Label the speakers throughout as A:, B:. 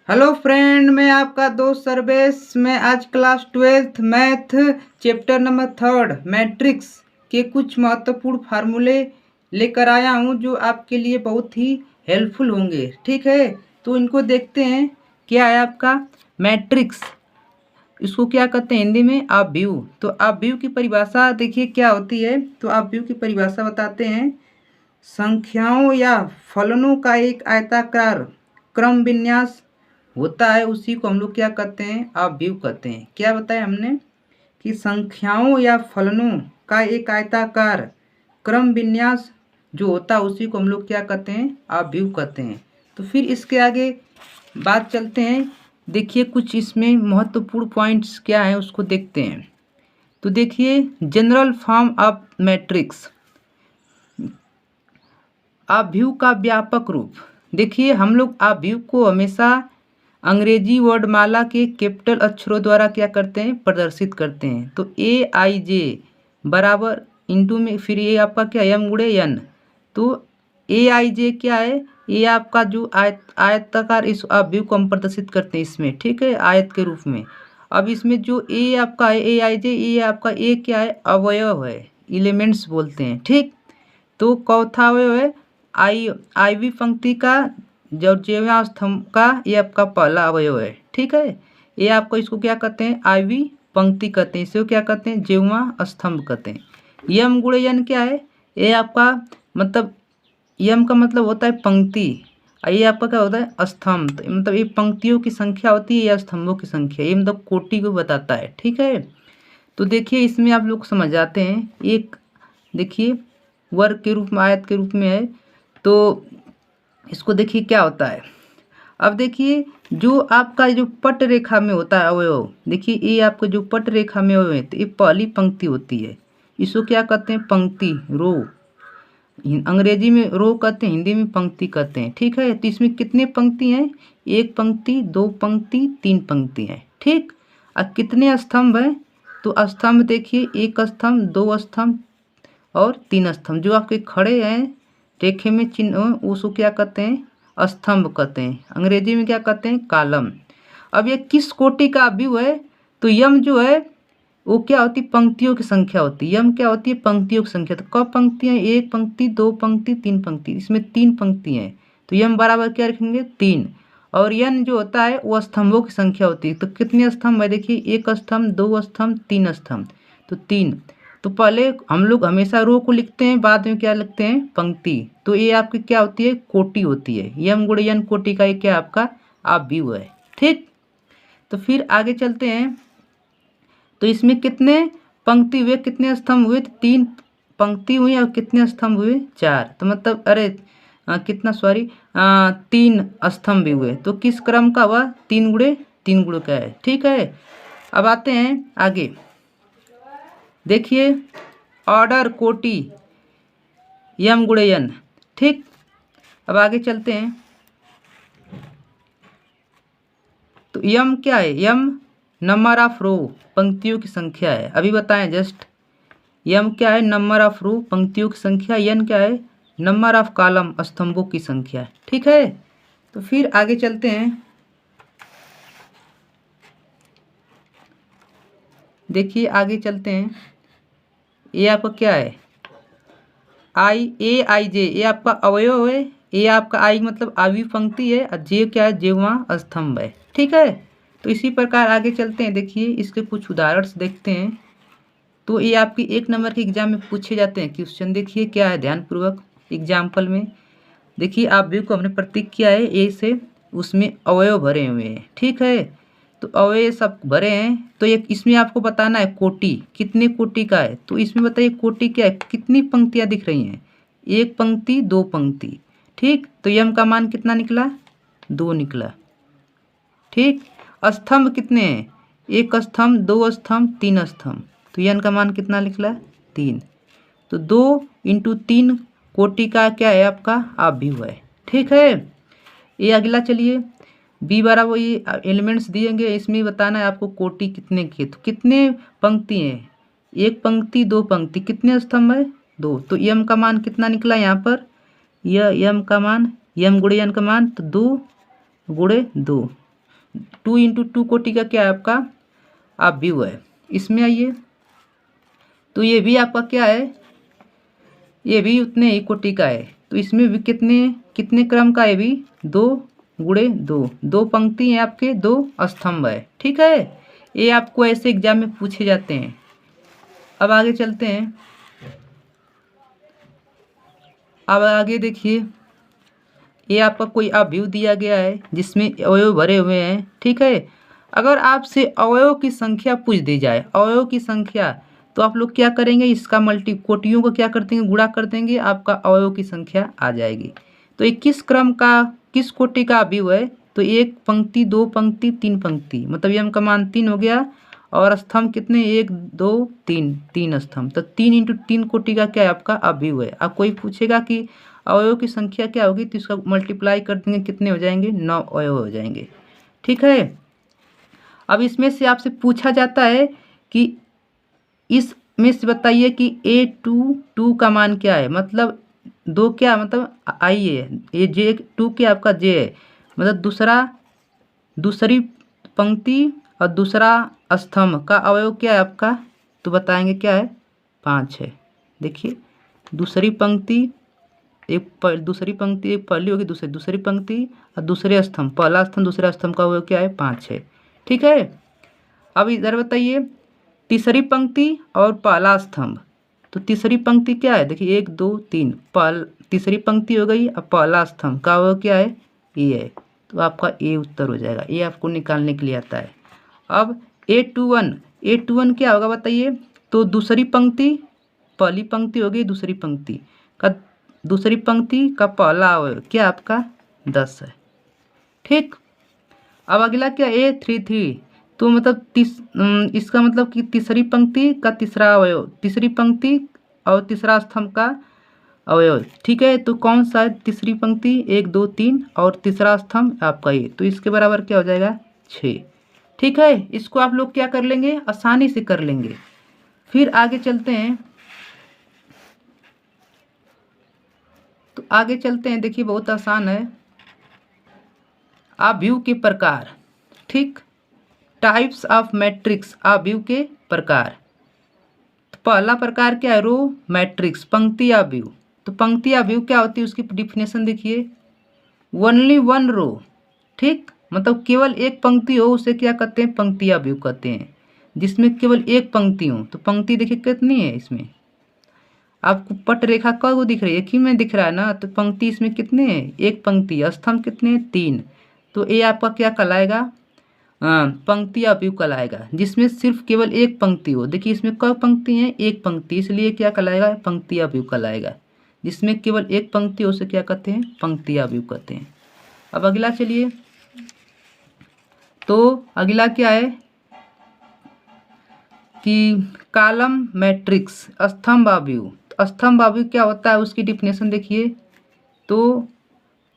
A: Hello friend, मैं आपका दोस्त सर्वेश। मैं आज class 12th math chapter number 3 matrix के कुछ महत्वपूर्ण फार्मूले लेकर आया हूं जो आपके लिए बहुत ही हेल्पफुल होंगे। ठीक है, तो इनको देखते हैं। क्या है आपका मैट्रिक्स? इसको क्या कहते हैं हिंदी में? आव्यूह। तो आव्यूह की परिभाषा देखिए क्या होती है। तो आव्यूह की परिभाषा बताते हैं। संख्याओं या फलनों का एक आयताकार क्रम विन्यास होता है, उसी को हम लोग क्या कहते हैं? आव्यूह कहते हैं। क्या बताया हमने कि संख्याओं या फलनों का एक आयताकार क्रम विन्यास जो होता है उसी को हम लोग क्या कहते हैं? आव्यूह कहते हैं। तो फिर इसके आगे बात चलते हैं। देखिए कुछ इसमें महत्वपूर्ण पॉइंट्स क्या है उसको देखते हैं। तो देखिए जनरल फॉर्म ऑफ मैट्रिक्स, आव्यूह का व्यापक रूप। देखिए हम लोग आव्यूह को हमेशा अंग्रेजी वर्णमाला के कैपिटल अक्षरों द्वारा क्या करते हैं? प्रदर्शित करते हैं। तो ए आई जे बराबर इंटू में फिर ये आपका क्या एम गुणे एन। तो ए आई जे क्या है? ये आपका जो आयताकार इस आव्यूह को हम प्रदर्शित करते हैं इसमें। ठीक है, आयत के रूप में। अब इसमें जो ए आपका है ए आई जे, ये आपका ए क्या है? अवयव है, एलिमेंट्स बोलते हैं। ठीक, तो चौथा अवयव है आईवी पंक्ति का जो जेवा स्तंभ का, ये आपका पहला अवयव है। ठीक है, ये आपको इसको क्या कहते हैं? आईवी पंक्ति कहते हैं। इसे क्या कहते हैं? जेवा स्तंभ कहते हैं। यम गुणे यन क्या है? ये आपका मतलब यम का मतलब होता है पंक्ति, और ये आपका क्या होता है? स्तंभ। तो मतलब ये पंक्तियों की संख्या होती है या स्तंभों की संख्या, ये मतलब कोटि को बताता है। ठीक है, तो देखिए इसमें आप लोग समझ जाते हैं। एक देखिए वर्ग के रूप में, आयत के रूप में है। तो इसको देखिए क्या होता है। अब देखिए जो आपका जो पट रेखा में होता है अवयव, देखिए ये आपको जो पट रेखा में अवयव है तो ये पहली पंक्ति होती है। इसको क्या कहते हैं? पंक्ति, रो। अंग्रेजी में रो कहते हैं, हिंदी में पंक्ति कहते हैं। ठीक है, तो इसमें कितने पंक्ति हैं? एक पंक्ति, दो पंक्ति, तीन पंक्ति हैं। ठीक, और कितने स्तंभ हैं? तो स्तंभ देखिए एक स्तंभ, दो स्तंभ और तीन स्तंभ। जो आपके खड़े हैं रेखे में चिन्ह उसको क्या कहते हैं? स्तंभ कहते हैं। अंग्रेजी में क्या कहते हैं? कॉलम। अब ये किस कोटि का आव्यूह है? तो यम जो है वो क्या होती है? पंक्तियों की संख्या होती है। यम क्या होती है? पंक्तियों की संख्या। तो कब पंक्तियां? एक पंक्ति, दो पंक्ति, तीन पंक्ति। इसमें तीन पंक्ति हैं तो यम बराबर क्या रखेंगे? 3। और यन जो होता है वो स्तंभों की संख्या होती है। तो कितने स्तंभ है? देखिए एक स्तंभ, दो स्तंभ, तीन स्तंभ। तो 3। तो पहले हम लोग हमेशा रो को लिखते हैं, बाद में क्या लिखते हैं? पंक्ति। तो ये आपकी क्या होती है? कोटि होती है। यम गुणे यन कोटि का ये क्या आपका आव्यूह है। ठीक, तो फिर आगे चलते हैं। तो इसमें कितने पंक्ति हुए, कितने स्तंभ हुए? तो 3 पंक्ति हुई। और कितने स्तंभ हुए? 4। तो मतलब कितना, सॉरी, 3 स्तंभ भी हुए। तो किस क्रम का हुआ? 3 गुणे 3 गुणे का है। ठीक है, अब आते हैं आगे। देखिए ऑर्डर कोटि यम गुणे यन। ठीक, अब आगे चलते हैं। तो यम क्या है? यम नंबर ऑफ रो, पंक्तियों की संख्या है। अभी बताएं जस्ट। यम क्या है? नंबर ऑफ रो, पंक्तियों की संख्या। यन क्या है? नंबर ऑफ कॉलम, स्तंभों की संख्या। ठीक है, तो फिर आगे चलते हैं। देखिए आगे चलते हैं। ये आपका क्या है? ए आई जे, ये आपका अवयव है। ये आपका आई मतलब आव्यूह पंक्ति है, और जे क्या है? जेवा स्तंभ है। ठीक है, तो इसी प्रकार आगे चलते हैं। देखिए इसके कुछ उदाहरण देखते हैं। तो ये आपकी 1 नंबर के एग्जाम में पूछे जाते हैं क्वेश्चन। देखिए क्या है ध्यानपूर्वक एग्जाम्पल में। देखिए आव्यूह को हमने प्रतीक किया है ए से, उसमें अवयव भरे हुए हैं। ठीक है, तो अवयव सब भरे हैं। तो एक इसमें आपको बताना है कोटि, कितने कोटि का है। तो इसमें बताइए कोटि क्या है? कितनी पंक्तियां दिख रही हैं? एक पंक्ति, दो पंक्ति। ठीक, तो यम का मान कितना निकला? 2 निकला। ठीक, स्तंभ कितने हैं? एक स्तंभ, दो स्तंभ, तीन स्तंभ। तो यन का मान कितना निकला? 3। तो 2 इंटू 3 कोटि का क्या है? आपका आव्यूह है। ठीक है, ये अगला चलिए। बी बराबर ये एलिमेंट्स दिएंगे, इसमें बताना है आपको कोटि कितने की। तो कितने पंक्ति हैं? एक पंक्ति, दो पंक्ति। कितने स्तंभ है? 2। तो यम का मान कितना निकला यहाँ पर? यह यम का मान, यम गुणे यन का मान तो 2 गुणे 2। 2 इंटू 2 कोटि का क्या है आपका अवयव है। इसमें आइए, तो ये भी आपका क्या है, ये भी उतने ही कोटि का है। तो इसमें भी कितने कितने क्रम का है, भी 2 गुणे 2, 2 पंक्ति हैं आपके, 2 स्तंभ है। ठीक है, ये आपको ऐसे एग्जाम में पूछे जाते हैं। अब आगे चलते हैं। अब आगे देखिए, ये आपका कोई अवयव दिया गया है जिसमें अवयव भरे हुए हैं। ठीक है, अगर आपसे अवयव की संख्या पूछ दी जाए, अवयव की संख्या, तो आप लोग क्या करेंगे, इसका कोटियों को क्या कर देंगे, गुणा कर देंगे, आपका अवयव की संख्या आ जाएगी। तो ये किस क्रम का, किस कोटि का अवयव है, तो 1 पंक्ति, 2 पंक्ति, 3 पंक्ति, मतलब यम का मान 3 हो गया। और स्तंभ कितने, 1 2 3, 3 स्तंभ। तो 3 इंटू 3 कोटि का क्या है आपका अवयव है। अब कोई पूछेगा कि अवयव की संख्या क्या होगी, तो इसका मल्टीप्लाई कर देंगे, कितने हो जाएंगे, 9 अवयव हो जाएंगे। ठीक है, अब इसमें से आपसे पूछा जाता है कि इसमें से बताइए कि A2 का मान क्या है, मतलब 2 क्या, मतलब आई है, ये J2 क्या आपका J है, मतलब दूसरी पंक्ति और दूसरा स्तंभ का अवयव क्या है आपका, तो बताएंगे क्या है, 5 है। देखिए, दूसरी पंक्ति दूसरी पंक्ति एक पहली होगी, दूसरी पंक्ति और दूसरे स्तंभ, पहला स्तंभ दूसरा स्तंभ का अवयव क्या है, 5 है। ठीक है, अब इधर बताइए तीसरी पंक्ति और पहला स्तंभ। तो तीसरी पंक्ति क्या है, देखिए 1 2 3, तीसरी पंक्ति हो गई, अब पहला स्तंभ का अवयव क्या है, ए है। तो आपका ए उत्तर हो जाएगा, ये आपको निकालने के लिए आता है। अब A21 क्या होगा बताइए, तो दूसरी पंक्ति, पहली पंक्ति हो गई, दूसरी पंक्ति का पहला अवयव क्या आपका 10 है। ठीक, अब अगला क्या, A33, तो मतलब इसका मतलब कि तीसरी पंक्ति का तीसरा अवयव, तीसरी पंक्ति और तीसरा स्तंभ का अवयव। ठीक है, तो कौन सा है, तीसरी पंक्ति 1 2 3 और तीसरा स्तंभ आपका ये, तो इसके बराबर क्या हो जाएगा, 6। ठीक है, इसको आप लोग क्या कर लेंगे, आसानी से कर लेंगे। फिर आगे चलते हैं, तो आगे चलते हैं, देखिए बहुत आसान है, अवयव के प्रकार। ठीक, टाइप्स ऑफ मैट्रिक्स, अवयव के प्रकार। तो पहला प्रकार क्या है, रो मैट्रिक्स, पंक्ति अवयव। तो पंक्ति अवयव क्या होती है, उसकी डिफिनेशन देखिए, ओनली वन रो। ठीक, मतलब केवल एक पंक्ति हो उसे क्या कहते हैं, पंक्ति अवयव कहते हैं। जिसमें केवल एक पंक्ति हो, तो पंक्ति देखिए कितनी है, इसमें आपको पट रेखा कब दिख रही है, एक ही में दिख रहा है ना, तो पंक्ति इसमें कितने हैं, एक पंक्ति, स्तंभ कितने हैं, 3। तो ये आपका क्या कहलाएगा, पंक्ति अवयव कहलाएगा, जिसमें सिर्फ केवल एक पंक्ति हो। देखिए इसमें कब पंक्ति है, एक पंक्ति, इसलिए क्या कहलाएगा, पंक्ति अवयव कहलाएगा। जिसमें केवल एक पंक्ति हो उसे क्या कहते हैं, पंक्ति अवयव कहते हैं। अब अगला चलिए, तो अगला क्या है कि कॉलम मैट्रिक्स, स्तंभ अवयव। स्तंभ अवयव क्या होता है, उसकी डिफिनेशन देखिए, तो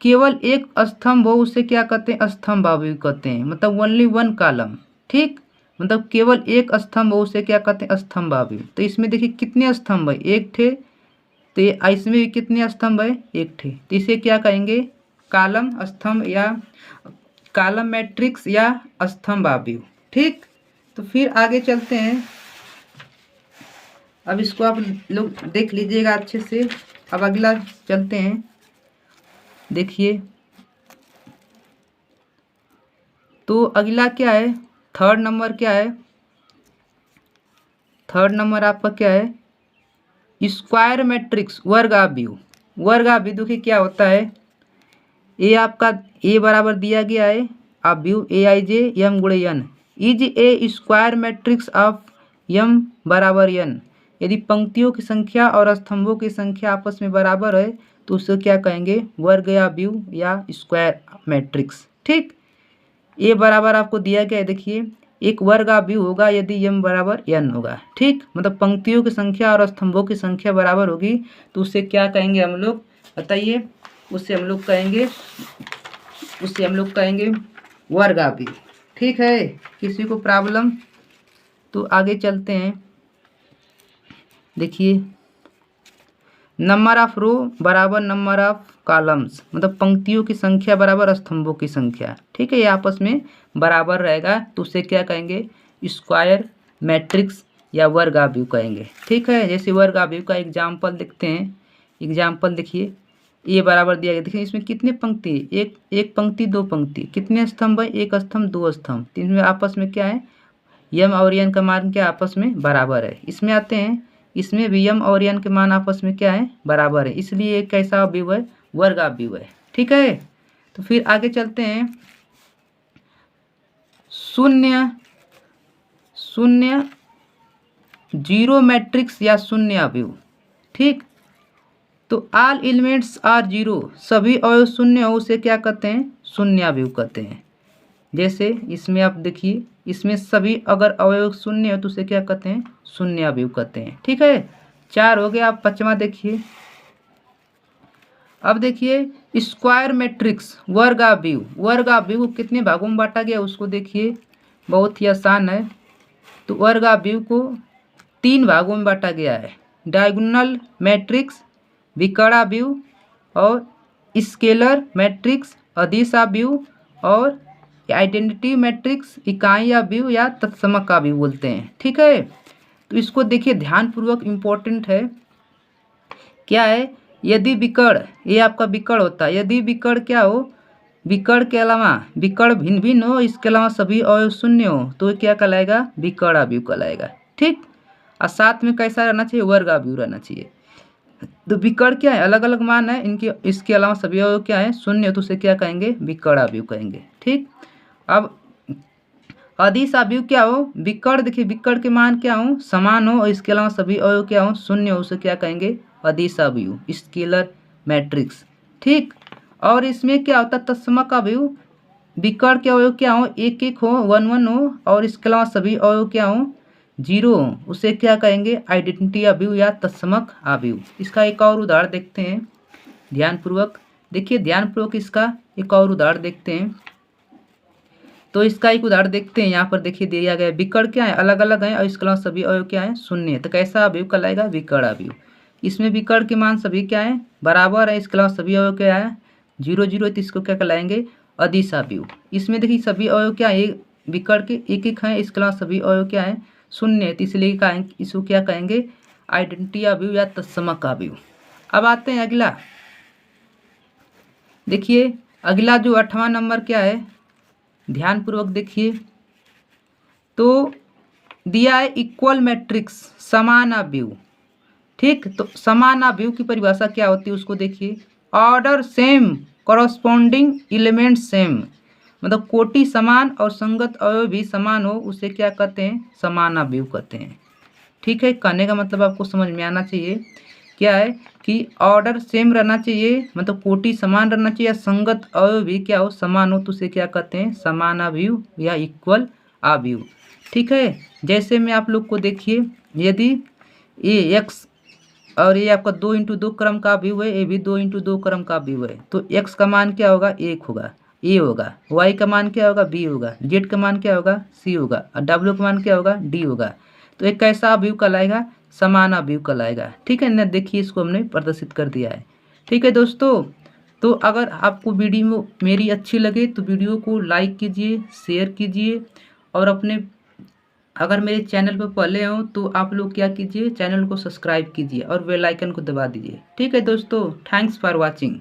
A: केवल एक स्तंभ हो उसे क्या कहते हैं, स्तंभ अवयव कहते हैं, मतलब ओनली वन कॉलम। ठीक, मतलब केवल एक स्तंभ हो उसे क्या कहते हैं, स्तंभ अवयव। तो इसमें देखिए कितने स्तंभ है, एक थे, तो इसमें भी कितने स्तंभ है, एक थे, तो इसे क्या कहेंगे, कॉलम स्तंभ या कॉलम मैट्रिक्स या स्तंभ अवयव। ठीक, तो फिर आगे चलते हैं, अब इसको आप लोग देख लीजिएगा अच्छे से। अब अगला चलते हैं, देखिए, तो अगला क्या है, थर्ड नंबर क्या है, थर्ड नंबर आपका क्या है, स्क्वायर मैट्रिक्स, वर्ग अवयव। वर्ग अवयव देखिए क्या होता है, ये आपका ए बराबर दिया गया है, अवयव Aij यम गुणे n is a square matrix of m बराबर n। यदि पंक्तियों की संख्या और स्तंभों की संख्या आपस में बराबर है तो उसे क्या कहेंगे, वर्ग अवयव या स्क्वायर मैट्रिक्स। ठीक, ए बराबर आपको दिया गया है, देखिए एक वर्ग अवयव होगा यदि यम बराबर n होगा। ठीक, मतलब पंक्तियों की संख्या और स्तंभों की संख्या बराबर होगी तो उसे क्या कहेंगे हम लोग, बताइए, उससे हम लोग कहेंगे वर्ग अवयव। ठीक है, किसी को प्रॉब्लम, तो आगे चलते हैं, देखिए नंबर ऑफ रो बराबर नंबर ऑफ कॉलम्स, मतलब पंक्तियों की संख्या बराबर स्तंभों की संख्या। ठीक है, ये आपस में बराबर रहेगा तो उसे क्या कहेंगे, स्क्वायर मैट्रिक्स या वर्गाव्यूह कहेंगे। ठीक है, जैसे वर्गाव्यूह का एग्जाम्पल देखते हैं। एग्जाम्पल देखिए, ए बराबर दिया गया, देखिए इसमें कितने पंक्ति, एक पंक्ति दो पंक्ति, कितने स्तंभ है, एक स्तंभ दो स्तंभ, तो इनमें आपस में क्या है, यम और यन का मान क्या आपस में बराबर है। इसमें आते हैं, इसमें भी यम और यन के मान आपस में क्या है, बराबर है, इसलिए एक कैसा अवयव है, वर्गाव्यूह है। ठीक है, तो फिर आगे चलते हैं। शून्य शून्य जीरो मैट्रिक्स या शून्य अवयव। ठीक, तो ऑल एलिमेंट्स आर जीरो, सभी अवयव शून्य हो उसे क्या कहते हैं, शून्य अवयव कहते हैं। जैसे इसमें आप देखिए, इसमें सभी अगर अवयव शून्य हो तो उसे क्या कहते हैं, शून्य अवयव कहते हैं। ठीक है, 4 हो गया। आप 5वां देखिए। अब देखिए स्क्वायर मैट्रिक्स वर्गाव्यूह, वर्गाव्यूह को कितने भागों में बांटा गया उसको देखिए, बहुत ही आसान है। तो वर्गाव्यूह को 3 भागों में बांटा गया है, डायगोनल मैट्रिक्स, विकर्णाव्यूह और स्केलर मैट्रिक्स, अदिशाव्यूह और आइडेंटिटी मैट्रिक्स, इकाई अवयव या तत्समक अवयव बोलते हैं। ठीक है, तो इसको देखिए ध्यानपूर्वक, इम्पोर्टेंट है। क्या है, यदि विकर्ण, ये आपका विकर्ण होता है, यदि विकर्ण क्या हो, विकर्ण के अलावा विकर्ण भिन्न भिन्न हो, इसके अलावा सभी अवयव शून्य हो तो क्या कहलाएगा, विकर्ण अवयव कहलाएगा। ठीक, और साथ में कैसा रहना चाहिए, वर्ग अवयव रहना चाहिए। तो विकर्ण क्या है, अलग अलग मान है इनके, इसके अलावा सभी अवयव क्या है, शून्य, तो उसे क्या कहेंगे, विकर्ण अवयव कहेंगे। ठीक, अब अदिश अवयव क्या हो, विकर्ण, देखिए विकर्ण के मान क्या हो, समान हो और इसके अलावा सभी अवयव क्या हो, शून्य हो, उसे क्या कहेंगे, अदिश अवयव, स्केलर मैट्रिक्स। ठीक, और इसमें क्या होता है, तत्समक अवयव, विकर्ण के अवयव क्या हो, एक एक हो, वन वन हो और इसके अलावा सभी अवयव क्या हो, जीरो हो, उसे क्या कहेंगे, आइडेंटिटी अवयव या तत्समक अवयव। इसका एक और उदाहरण देखते हैं ध्यानपूर्वक। देखिए ध्यानपूर्वक इसका एक और उदाहरण देखते हैं। तो इसका एक उदाहरण देखते हैं। यहाँ पर देखिए दिया गया विकर्ण क्या है, अलग अलग है और इसके अलावा सभी अवयव क्या है, शून्य है, तो कैसा अवयव कहलाएगा, विकर्ण अवयव। इसमें विकर्ण के मान सभी क्या है, बराबर है, इसके अलावा सभी अवयव क्या है, जीरो जीरो, तो इसको क्या कहलाएंगे, अदिश अवयव। इसमें देखिए सभी अवयव क्या है, विकर्ण के एक एक है, इसके अलावा सभी अवयव क्या है, शून्य है, तो इसलिए इसको क्या कहेंगे, आइडेंटिटी अवयव या तत्समक अवयव। अब आते हैं अगला, देखिए अगला जो 8वां नंबर क्या है, ध्यानपूर्वक देखिए। तो दिया है इक्वल मैट्रिक्स, समान अवयव। ठीक, तो समान अवयव की परिभाषा क्या होती है उसको देखिए, order same, corresponding element same, मतलब कोटि समान और संगत अवयव भी समान हो उसे क्या कहते हैं, समान अवयव कहते हैं। ठीक है, कहने का मतलब आपको समझ में आना चाहिए क्या है कि ऑर्डर सेम रहना चाहिए, मतलब कोटि समान रहना चाहिए, संगत अवयव भी क्या हो, समान हो, तो उसे क्या कहते हैं, समान अवयव या इक्वल अवयव। ठीक है, जैसे में आप लोग को देखिए, यदि ये एक्स और ये आपका 2 × 2 क्रम का अवयव है, ये भी 2 × 2 क्रम का अवयव है, तो एक्स का मान क्या होगा, 1 होगा, ए होगा, वाई का मान क्या होगा, बी होगा, जेड का मान क्या होगा, सी होगा और डब्ल्यू का मान क्या होगा, डी होगा। तो एक कैसा अवयव कहलाएगा, समान अवयव कहलाएगा। ठीक है ना, देखिए इसको हमने प्रदर्शित कर दिया है। ठीक है दोस्तों, तो अगर आपको वीडियो मेरी अच्छी लगे तो वीडियो को लाइक कीजिए, शेयर कीजिए और अपने, अगर मेरे चैनल पर पहले हो तो आप लोग क्या कीजिए, चैनल को सब्सक्राइब कीजिए और बेल आइकन को दबा दीजिए। ठीक है दोस्तों, थैंक्स फॉर वॉचिंग।